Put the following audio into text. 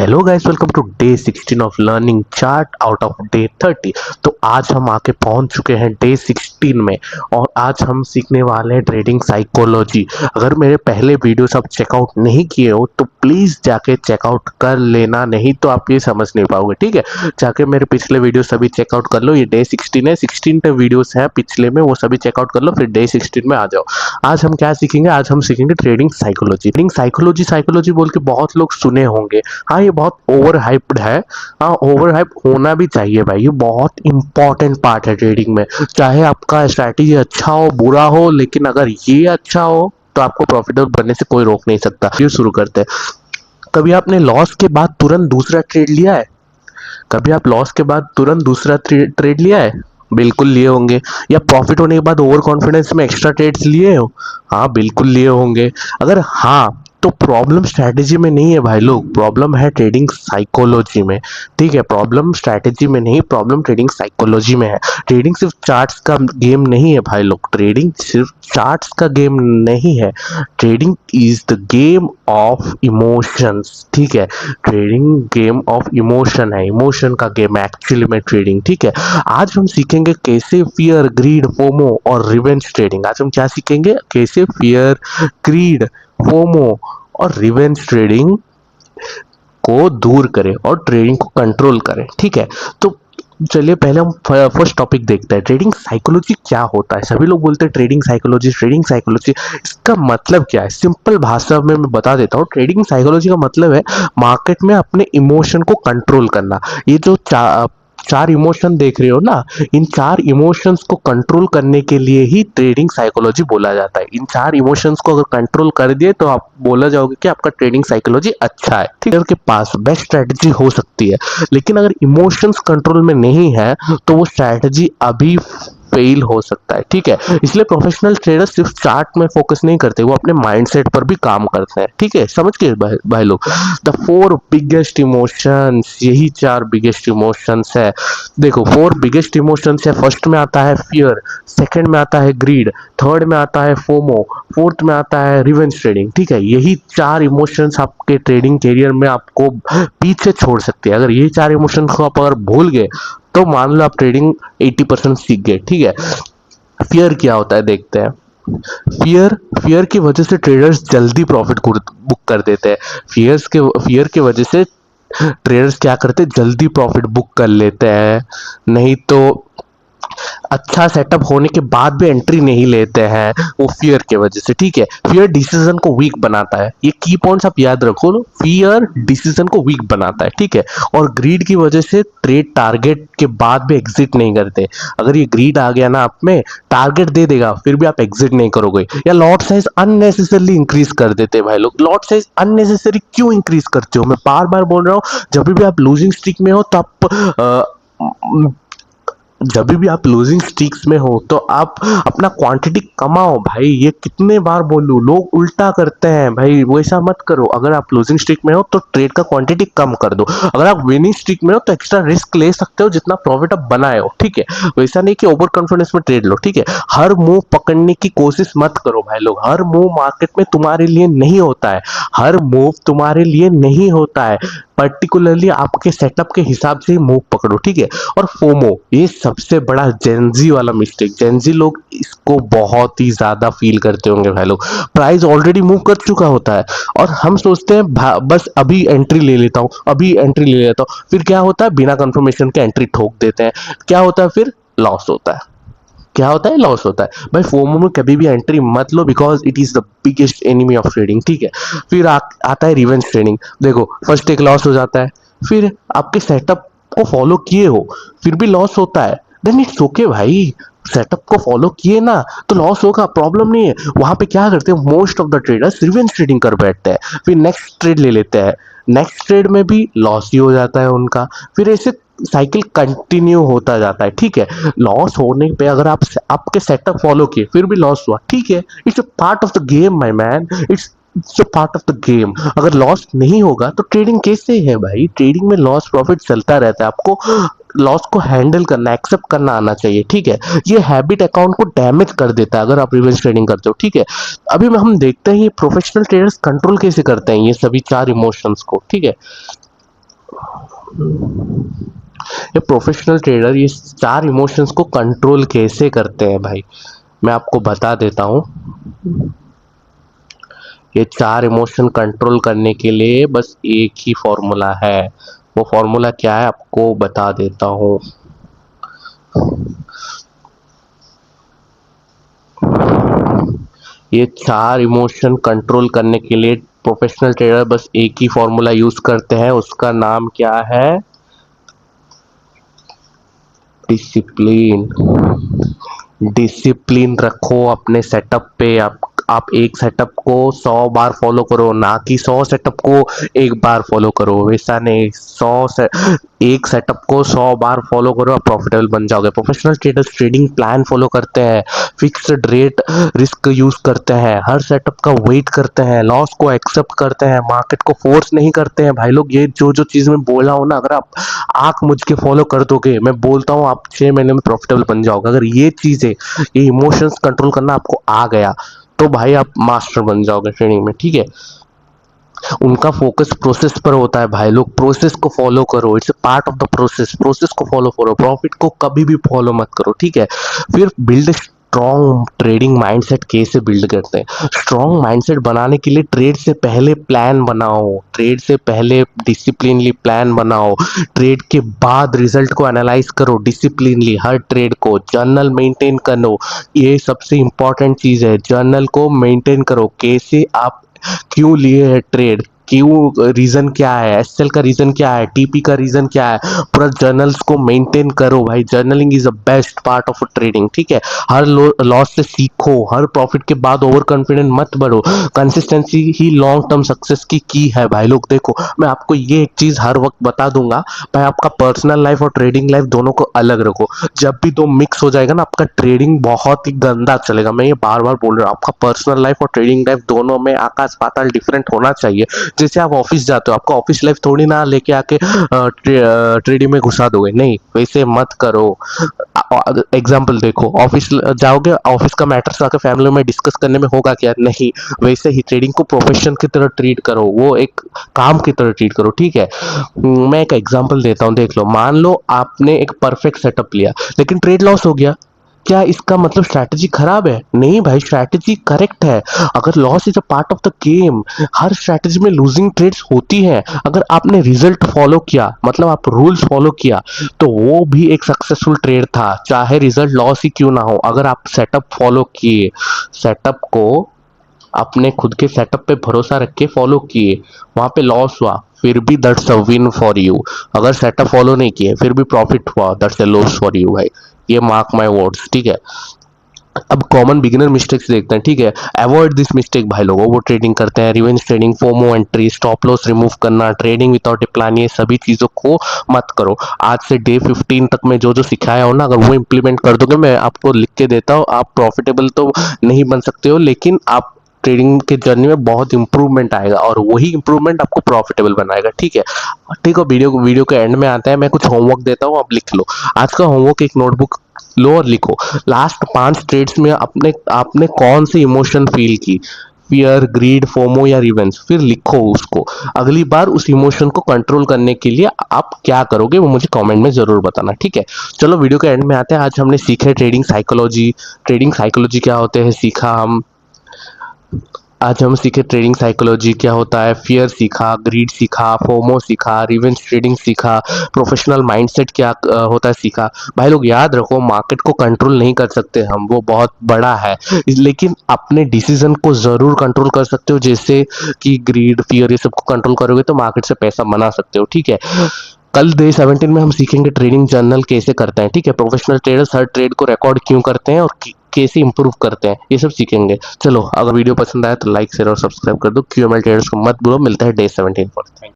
Hello guys, welcome to day 16 of learning chart out of day 30। तो आज हम आके पहुंच चुके हैं डे 16 में और आज हम सीखने वाले हैं ट्रेडिंग साइकोलॉजी। अगर मेरे पहले वीडियोस आप चेकआउट नहीं किए हो तो प्लीज जाके चेकआउट कर लेना, नहीं तो आप ये समझ नहीं पाओगे। ठीक है, जाके मेरे पिछले वीडियो सभी चेकआउट कर लो। ये डे 16 है, 16 वीडियोस है पिछले में, वो सभी चेकआउट कर लो, फिर डे 16 में आ जाओ। आज हम क्या सीखेंगे? आज हम सीखेंगे trading psychology. Trading psychology psychology बोल के बहुत लोग सुने होंगे। हाँ, ये बहुत ओवर हाइप्ड है। हाँ, ओवर हाइप होना भी चाहिए भाई, ये बहुत इंपॉर्टेंट पार्ट है ट्रेडिंग में। चाहे आपका स्ट्रैटेजी अच्छा हो बुरा हो, लेकिन अगर ये अच्छा हो तो आपको प्रॉफिटेबल बनने से कोई रोक नहीं सकता। ये शुरू करते हैं। कभी आपने लॉस के बाद तुरंत दूसरा ट्रेड लिया है? कभी आप लॉस के बाद तुरंत दूसरा ट्रेड लिया है? बिल्कुल लिए होंगे। या प्रॉफिट होने के बाद ओवर कॉन्फिडेंस में एक्स्ट्रा ट्रेड्स लिए हो? हाँ, बिल्कुल लिए होंगे। अगर हाँ, तो प्रॉब्लम स्ट्रैटेजी में नहीं है भाई लोग, प्रॉब्लम है ट्रेडिंग साइकोलॉजी में। ठीक है, प्रॉब्लम स्ट्रैटेजी में नहीं, प्रॉब्लम ट्रेडिंग साइकोलॉजी में है। ट्रेडिंग सिर्फ चार्ट्स का गेम नहीं है भाई लोग, ट्रेडिंग सिर्फ चार्ट्स का गेम नहीं है। Trading is the game of emotions. ठीक है, ट्रेडिंग गेम ऑफ इमोशन है, इमोशन का गेम है एक्चुअली में ट्रेडिंग। ठीक है, आज हम सीखेंगे कैसे फियर, ग्रीड, फोमो और रिवेंज ट्रेडिंग। आज हम क्या सीखेंगे? कैसे फियर, ग्रीड, फोमो और रिवेंज ट्रेडिंग को दूर करें और ट्रेडिंग को कंट्रोल करें। ठीक है, तो चलिए पहले हम फर्स्ट टॉपिक देखते हैं, ट्रेडिंग साइकोलॉजी क्या होता है। सभी लोग बोलते हैं ट्रेडिंग साइकोलॉजी, ट्रेडिंग साइकोलॉजी। इसका मतलब क्या है? सिंपल भाषा में मैं बता देता हूँ। ट्रेडिंग साइकोलॉजी का मतलब है मार्केट में अपने इमोशन को कंट्रोल करना। ये जो चार इमोशन देख रहे हो ना, इन चार इमोशंस को कंट्रोल करने के लिए ही ट्रेडिंग साइकोलॉजी बोला जाता है। इन चार इमोशंस को अगर कंट्रोल कर दिए तो आप बोला जाओगे कि आपका ट्रेडिंग साइकोलॉजी अच्छा है। ठीक है, आपके पास बेस्ट स्ट्रेटजी हो सकती है, लेकिन अगर इमोशंस कंट्रोल में नहीं है तो वो स्ट्रेटजी अभी फेल हो सकता है। ठीक है, इसलिए प्रोफेशनल ट्रेडर सिर्फ चार्ट में फोकस नहीं करते, वो अपने माइंडसेट पर भी काम करते हैं। ठीक है, समझ के भाई लोग। द 4 बिगेस्ट इमोशंस, यही 4 बिगेस्ट इमोशंस है। देखो, 4 बिगेस्ट इमोशंस है। फर्स्ट में आता है फियर, सेकंड में आता है ग्रीड, थर्ड में आता है फोमो, फोर्थ में आता है रिवेंज ट्रेडिंग। ठीक है, यही 4 इमोशंस आपके ट्रेडिंग करियर में आपको पीछे छोड़ सकते हैं। अगर ये 4 इमोशंस को आप अगर भूल गए तो मान लो आप ट्रेडिंग 80% सीख गए। ठीक है, फियर क्या होता है देखते हैं। फियर फियर की वजह से ट्रेडर्स जल्दी प्रॉफिट बुक कर देते हैं। फियर के वजह से ट्रेडर्स क्या करते हैं? जल्दी प्रॉफिट बुक कर लेते हैं, नहीं तो अच्छा सेटअप होने के बाद भी एंट्री नहीं लेते हैं, वो फियर के वजह से। ठीक है, फियर डिसीजन को वीक बनाता है। ये की पॉइंट्स आप याद रखो, फियर डिसीजन को वीक बनाता है। ठीक है, और ग्रीड की वजह से ट्रेड टारगेट के बाद भी एग्जिट नहीं करते। अगर ये ग्रीड आ गया ना आप में, टारगेट दे देगा फिर भी आप एग्जिट नहीं करोगे। या लॉट साइज अननेसेसरली इंक्रीज कर देते हैं भाई लोग। लॉट साइज अननेसेसरी क्यों इंक्रीज करते हो? मैं बार बार बोल रहा हूँ, जब भी आप लूजिंग स्ट्रीक में हो तो जब भी आप लूजिंग स्ट्रीक्स में हो तो आप अपना क्वांटिटी कमाओ भाई। ये कितने बार बोलूं, लोग उल्टा करते हैं भाई, वैसा मत करो। अगर आप लूजिंग स्ट्रीक में हो तो ट्रेड का क्वांटिटी कम कर दो। अगर आप विनिंग स्ट्रीक में हो तो एक्स्ट्रा रिस्क ले सकते हो जितना प्रॉफिट आप बनाए हो। ठीक है, वैसा नहीं कि ओवर कॉन्फिडेंस में ट्रेड लो। ठीक है, हर मूव पकड़ने की कोशिश मत करो भाई लोग। हर मूव मार्केट में तुम्हारे लिए नहीं होता है, हर मूव तुम्हारे लिए नहीं होता है। पर्टिकुलरली आपके सेटअप के हिसाब से ही मूव पकड़ो। ठीक है, और फोमो, ये सबसे बड़ा जेंजी वाला मिस्टेक। जेंजी लोग इसको बहुत ही ज्यादा फील करते होंगे भाई लोग। प्राइस ऑलरेडी मूव कर चुका होता है और हम सोचते हैं बस अभी एंट्री ले लेता हूँ, अभी एंट्री ले लेता हूँ। फिर क्या होता है? बिना कंफर्मेशन के एंट्री ठोक देते हैं। क्या होता है? फिर लॉस होता है। क्या होता है? लॉस होता है भाई। फोमो में कभी भी एंट्री मत लो, because it is the biggest enemy of trading. ठीक है, फिर आता है रिवेंज ट्रेडिंग। देखो, फर्स्ट एक लॉस हो जाता है, फिर आपके सेटअप को फॉलो किए हो फिर भी लॉस होता है, देन इट्स ओके भाई। सेटअप को फॉलो किए ना तो लॉस होगा, प्रॉब्लम नहीं है। वहां पे क्या करते हैं most of the traders? Revenge trading कर बैठते हैं, फिर नेक्स्ट ट्रेड ले लेते हैं। नेक्स्ट ट्रेड में भी लॉस ही हो जाता है उनका, फिर ऐसे साइकिल कंटिन्यू होता जाता है। ठीक है, लॉस होने पे अगर आप आपके सेटअप फॉलो किए फिर भी लॉस हुआ, ठीक है, it's a part of the game my man, it's part of the game. अगर लॉस नहीं होगा तो ट्रेडिंग कैसे है भाई? ट्रेडिंग में लॉस प्रॉफिट चलता रहता है। आपको लॉस को हैंडल करना, एक्सेप्ट करना आना चाहिए। ठीक है, ये हैबिट अकाउंट को डैमेज कर देता है अगर आप रिवेंज ट्रेडिंग करते हो। ठीक है, अभी हम देखते हैं ये प्रोफेशनल ट्रेडर्स कंट्रोल कैसे करते हैं ये सभी 4 इमोशंस को। ठीक है, ये प्रोफेशनल ट्रेडर ये चार इमोशंस को कंट्रोल कैसे करते हैं भाई, मैं आपको बता देता हूँ। ये चार इमोशन कंट्रोल करने के लिए बस एक ही फॉर्मूला है। वो फॉर्मूला क्या है आपको बता देता हूँ। ये चार इमोशन कंट्रोल करने के लिए प्रोफेशनल ट्रेडर बस एक ही फॉर्मूला यूज करते हैं, उसका नाम क्या है? डिसिप्लिन। डिसिप्लिन रखो अपने सेटअप पे। आप एक सेटअप को 100 बार फॉलो करो, ना कि 100 सेटअप को एक बार फॉलो करो। वैसा नहीं, एक सेटअप को 100 बार फॉलो करो, आप प्रॉफिटेबल बन जाओगे। Professional traders trading plan follow करते हैं, फिक्स्ड रेट रिस्क यूज करते हैं, हर सेटअप का वेट करते हैं, लॉस को एक्सेप्ट करते हैं, मार्केट को फोर्स नहीं करते हैं। भाई लोग, ये जो जो चीज मैं बोला हूं ना, अगर आप आंख मुझ के फॉलो कर दोगे, मैं बोलता हूँ आप 6 महीने में प्रॉफिटेबल बन जाओगे। अगर ये चीजें, ये इमोशंस कंट्रोल करना आपको आ गया तो भाई आप मास्टर बन जाओगे ट्रेनिंग में, ठीक है। उनका फोकस प्रोसेस पर होता है भाई लोग, प्रोसेस को फॉलो करो, it's a part of the process. Process को फॉलो करो, प्रॉफिट को कभी भी फॉलो मत करो, ठीक है। फिर बिल्ड स्ट्रॉन्ग ट्रेडिंग माइंडसेट कैसे बिल्ड करते हैं? स्ट्रॉन्ग माइंडसेट बनाने के लिए ट्रेड से पहले प्लान बनाओ, ट्रेड से पहले डिसिप्लिनली प्लान बनाओ, ट्रेड के बाद रिजल्ट को एनालाइज करो डिसिप्लिनली, हर ट्रेड को जर्नल मेंटेन करो। ये सबसे इंपॉर्टेंट चीज है, जर्नल को मेंटेन करो। कैसे आप क्यों लिए है ट्रेड, क्यों, रीजन क्या है, एसएल का रीजन क्या है, टीपी का रीजन क्या है, पूरा जर्नल्स को मेंटेन करो भाई। Journaling is the best part of trading, ठीक है। हर लॉस से सीखो, हर प्रॉफिट के बाद ओवर कॉन्फिडेंट मत बढ़ो। कंसिस्टेंसी ही लॉन्ग टर्म सक्सेस की है भाई लोग। देखो, मैं आपको ये एक चीज हर वक्त बता दूंगा भाई, आपका पर्सनल लाइफ और ट्रेडिंग लाइफ दोनों को अलग रखो। जब भी दो मिक्स हो जाएगा ना, आपका ट्रेडिंग बहुत ही गंदा चलेगा। मैं ये बार बार बोल रहा हूँ, आपका पर्सनल लाइफ और ट्रेडिंग लाइफ दोनों में आकाश पाताल डिफरेंट होना चाहिए। जैसे आप ऑफिस जाते हो, आपका ऑफिस लाइफ थोड़ी ना लेके आके ट्रेडिंग में घुसा दोगे, नहीं, वैसे मत करो। एग्जाम्पल देखो, ऑफिस जाओगे, ऑफिस का मैटर्स आके फैमिली में डिस्कस करने में होगा क्या? नहीं। वैसे ही ट्रेडिंग को प्रोफेशन की तरह ट्रीट करो, वो एक काम की तरह ट्रीट करो, ठीक है। मैं एक एग्जांपल देता हूँ, देख लो। मान लो आपने एक परफेक्ट सेटअप लिया, लेकिन ट्रेड लॉस हो गया। क्या इसका मतलब स्ट्रैटेजी खराब है? नहीं भाई, स्ट्रैटेजी करेक्ट है। अगर loss is a part of the game, her strategy में लूजिंग ट्रेड्स होती हैं। अगर आपने रिजल्ट फॉलो किया, मतलब आप रूल्स फॉलो किया, तो वो भी एक सक्सेसफुल ट्रेड था, चाहे रिजल्ट लॉस ही क्यों ना हो। अगर आप सेटअप फॉलो किए, सेटअप को अपने खुद के सेटअप पे भरोसा रख के फॉलो किए, वहां पे लॉस हुआ, फिर भी that's a win for you. अगर सेटअप फॉलो नहीं किए फिर भी प्रॉफिट हुआ, that's a loss for you भाई। ये मार्क माय वर्ड्स, ठीक है। अब कॉमन बिगिनर मिस्टेक्स देखते हैं, ठीक है। अवॉइड दिस मिस्टेक भाई लोगों, वो ट्रेडिंग करते हैं, revenge trading, FOMO entry, stop loss remove करना, ट्रेडिंग विदाउट ए प्लान, ये सभी चीजों को मत करो। आज से डे 15 तक मैं जो जो सिखाया हो ना, अगर वो इंप्लीमेंट कर दोगे, मैं आपको लिख के देता हूँ, आप प्रॉफिटेबल तो नहीं बन सकते हो, लेकिन आप ट्रेडिंग के जर्नी में बहुत इंप्रूवमेंट आएगा, और वही इंप्रूवमेंट आपको प्रॉफिटेबल बनाएगा, ठीक है। ठीक है, वीडियो के एंड में आता है, मैं कुछ होमवर्क देता हूँ, आप लिख लो। आज का होमवर्क, एक नोटबुक लो और लिखो, लास्ट 5 ट्रेड्स में अपने आपने कौन सी इमोशन फील की, फियर, ग्रीड, फोमो या रिवेंज। फिर लिखो उसको। अगली बार उस इमोशन को कंट्रोल करने के लिए आप क्या करोगे, वो मुझे कमेंट में जरूर बताना, ठीक है। चलो वीडियो के एंड में आते हैं। आज हमने सीखे ट्रेडिंग साइकोलॉजी, ट्रेडिंग साइकोलॉजी क्या होते हैं सीखा हम। आज हम सीखे ट्रेडिंग साइकोलॉजी क्या होता है, फियर सीखा, ग्रीड सीखा, फोमो सीखा, रिवेंज ट्रेडिंग सीखा, प्रोफेशनल माइंडसेट क्या होता है सीखा। भाई लोग, याद रखो, मार्केट को कंट्रोल नहीं कर सकते हम, वो बहुत बड़ा है, लेकिन अपने डिसीजन को जरूर कंट्रोल कर सकते हो। जैसे कि ग्रीड, फियर, ये सबको कंट्रोल करोगे तो मार्केट से पैसा बना सकते हो, ठीक है। कल डे 17 में हम सीखेंगे ट्रेडिंग जर्नल कैसे करते हैं, ठीक है। प्रोफेशनल ट्रेडर्स हर ट्रेड को रिकॉर्ड क्यों करते हैं और कैसे इंप्रूव करते हैं, ये सब सीखेंगे। चलो, अगर वीडियो पसंद आया तो लाइक, शेयर और सब्सक्राइब कर दो। क्यूएमएल ट्रेडर्स को मत भूलो। मिलता है डे 17 पर। थैंक